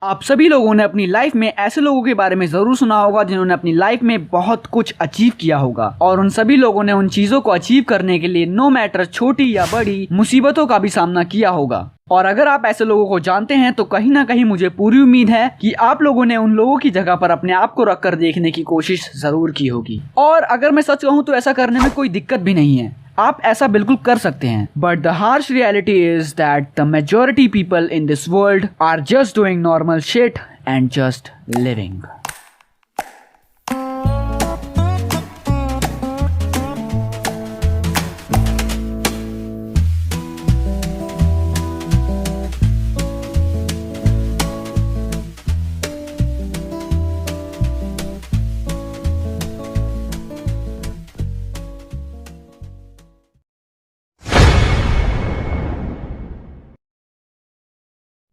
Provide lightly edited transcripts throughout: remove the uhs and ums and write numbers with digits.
आप सभी लोगों ने अपनी लाइफ में ऐसे लोगों के बारे में जरूर सुना होगा जिन्होंने अपनी लाइफ में बहुत कुछ अचीव किया होगा और उन सभी लोगों ने उन चीजों को अचीव करने के लिए नो मैटर छोटी या बड़ी मुसीबतों का भी सामना किया होगा। और अगर आप ऐसे लोगों को जानते हैं तो कहीं ना कहीं मुझे पूरी उम्मीद है कि आप लोगों ने उन लोगों की जगह पर अपने आप को रखकर देखने की कोशिश जरूर की होगी। और अगर मैं सच कहूँ तो ऐसा करने में कोई दिक्कत भी नहीं है, आप ऐसा बिल्कुल कर सकते हैं। But the harsh reality is that the majority people in this world are just doing normal shit and just living.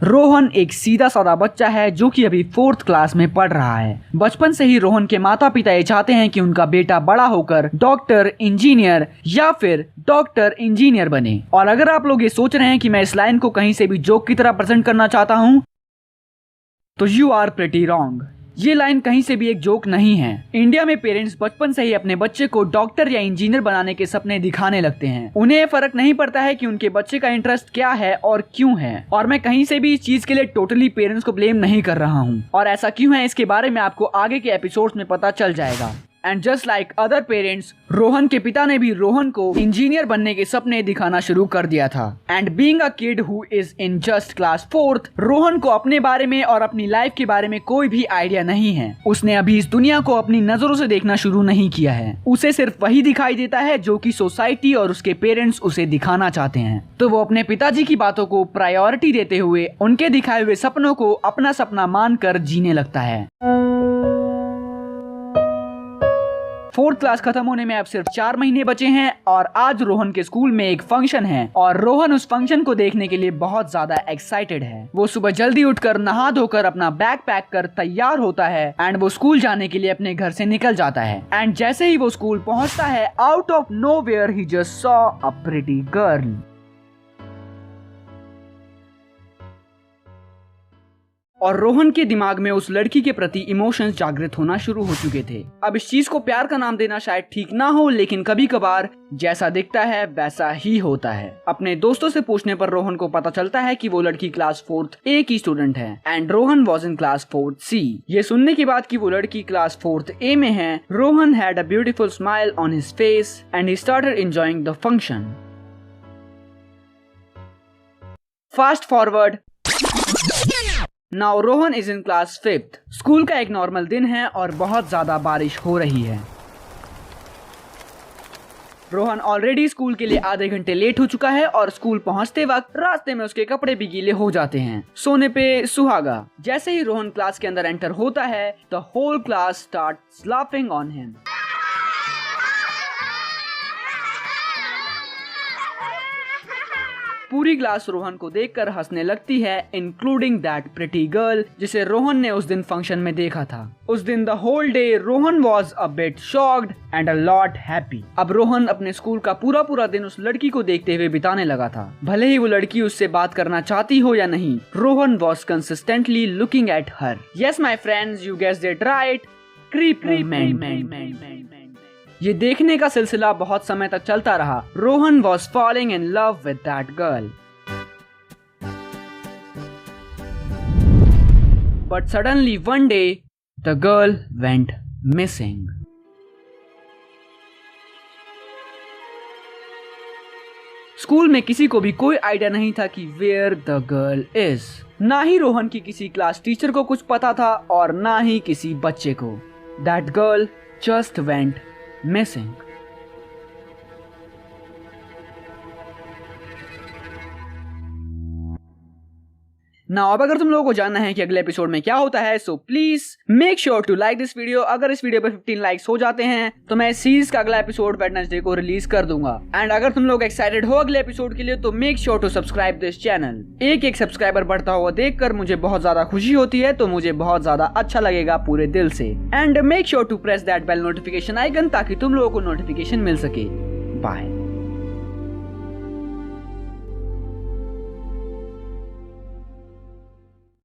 Rohan एक सीधा साधा बच्चा है जो कि अभी 4th क्लास में पढ़ रहा है। बचपन से ही रोहन के माता पिता ये चाहते हैं कि उनका बेटा बड़ा होकर डॉक्टर, इंजीनियर या फिर डॉक्टर इंजीनियर बने। और अगर आप लोग ये सोच रहे हैं कि मैं इस लाइन को कहीं से भी जोक की तरह प्रेजेंट करना चाहता हूं तो यू आर प्रिटी रॉन्ग। ये लाइन कहीं से भी एक जोक नहीं है। इंडिया में पेरेंट्स बचपन से ही अपने बच्चे को डॉक्टर या इंजीनियर बनाने के सपने दिखाने लगते हैं। उन्हें फर्क नहीं पड़ता है कि उनके बच्चे का इंटरेस्ट क्या है और क्यों है। और मैं कहीं से भी इस चीज के लिए टोटली पेरेंट्स को ब्लेम नहीं कर रहा हूँ। और ऐसा क्यों है इसके बारे में आपको आगे के एपिसोड्स में पता चल जाएगा। And just like other parents, Rohan के पिता ने भी रोहन को इंजीनियर बनने के सपने दिखाना शुरू कर दिया था। And being a kid who is in just class 4th, Rohan को अपने बारे में और अपनी लाइफ के बारे में कोई भी आइडिया नहीं है। उसने अभी इस दुनिया को अपनी नजरों से देखना शुरू नहीं किया है। उसे सिर्फ वही दिखाई देता है जो कि सोसाइटी और उसके पेरेंट्स उसे दिखाना चाहते हैं। तो वो अपने पिताजी की बातों को प्रायोरिटी देते हुए उनके दिखाए हुए सपनों को अपना सपना मानकर जीने लगता है। 4th क्लास खत्म होने में अब सिर्फ 4 महीने बचे हैं और आज रोहन के स्कूल में एक फंक्शन है और रोहन उस फंक्शन को देखने के लिए बहुत ज्यादा एक्साइटेड है। वो सुबह जल्दी उठकर नहा धोकर अपना बैग पैक कर तैयार होता है एंड वो स्कूल जाने के लिए अपने घर से निकल जाता है। एंड जैसे ही वो स्कूल पहुंचता है, out of nowhere he just saw a pretty girl. और रोहन के दिमाग में उस लड़की के प्रति इमोशंस जागृत होना शुरू हो चुके थे। अब इस चीज को प्यार का नाम देना शायद ठीक ना हो, लेकिन कभी कभार जैसा दिखता है वैसा ही होता है। अपने दोस्तों से पूछने पर रोहन को पता चलता है कि वो लड़की क्लास 4th A की स्टूडेंट है and Rohan was in class 4th C। ये सुनने के बाद कि वो लड़की क्लास 4th A में है, Rohan had a beautiful smile on his face and he started enjoying the function. Fast forward, now Rohan is in class 5th। School का एक नॉर्मल दिन है और बहुत ज्यादा बारिश हो रही है। रोहन ऑलरेडी स्कूल के लिए आधे घंटे लेट हो चुका है और स्कूल पहुंचते वक्त रास्ते में उसके कपड़े भी गीले हो जाते हैं। सोने पे सुहागा। जैसे ही रोहन क्लास के अंदर एंटर होता है, the whole class starts laughing on him. पूरी क्लास रोहन को देखकर हंसने लगती है, इंक्लूडिंग दैट प्रिटी गर्ल जिसे रोहन ने उस दिन फंक्शन में देखा था। उस दिन the whole day Rohan was a bit shocked and a lot happy. अब रोहन अपने स्कूल का पूरा दिन उस लड़की को देखते हुए बिताने लगा था। भले ही वो लड़की उससे बात करना चाहती हो या नहीं, Rohan was consistently looking at her. Yes my friends, you guessed it right, creep movement. ये देखने का सिलसिला बहुत समय तक चलता रहा। Rohan was falling in love with that girl. But suddenly one day the girl went missing. School में किसी को भी कोई आइडिया नहीं था कि वेयर द गर्ल इज। ना ही रोहन की किसी क्लास टीचर को कुछ पता था और ना ही किसी बच्चे को। That girl just went missing. Now अब अगर तुम लोगों को जानना है कि अगले एपिसोड में क्या होता है, so please make sure to like this video. अगर इस वीडियो पे 15 लाइक्स हो जाते हैं तो मैं इस सीरीज का अगला एपिसोड वेडनेसडे को रिलीज कर दूंगा। एंड अगर तुम लोग एक्साइटेड हो अगले एपिसोड के लिए तो make sure to subscribe this channel. एक सब्सक्राइबर बढ़ता हुआ देखकर मुझे बहुत ज्यादा खुशी होती है, तो मुझे बहुत ज्यादा अच्छा लगेगा पूरे दिल से। And make sure to press that bell notification icon ताकि तुम लोगों को नोटिफिकेशन मिल सके। बाय।